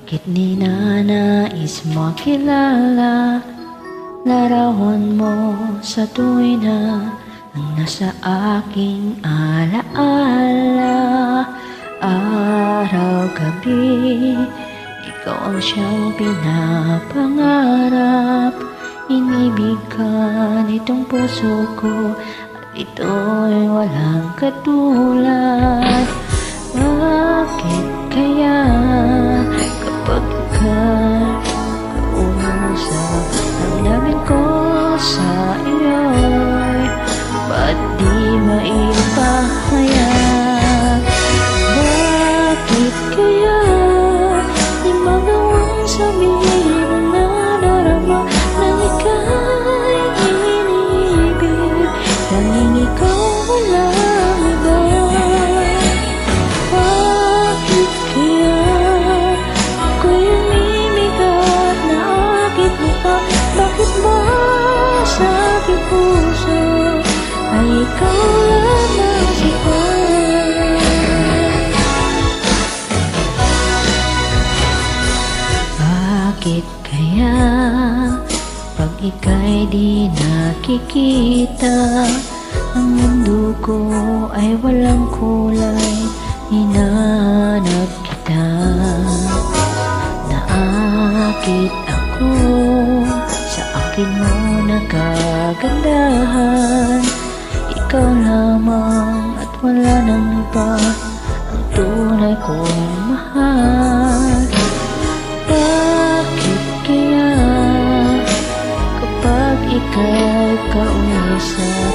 Bakit di na nais makilala larawan mo sa tuwina ang nasa aking alaala. Araw-gabi, ikaw ang siyang pinapangarap. Inibig ka nitong puso ko at ito'y walang katulad. Bakit kaya kapag ika'y kausap, damdamin ko sa iyo'y ba't di maipahayag? Bakit kaya di magawang sabihin ang nadarama nang ika'y iniibig? Tanging ikaw, walang iba. Bakit kaya ako'y umimigat na akit mo pa? Bakit ba sa aking puso ay ikaw lamang siya? Bakit kaya pag ika'y di nakikita, ang mundo ko ay walang kulay? Hinanap kita, naakit ako sa akin mo nakagandahan. Ikaw lamang at wala nang iba ang tunay kong mahal. Bakit kaya kapag ika'y kausap,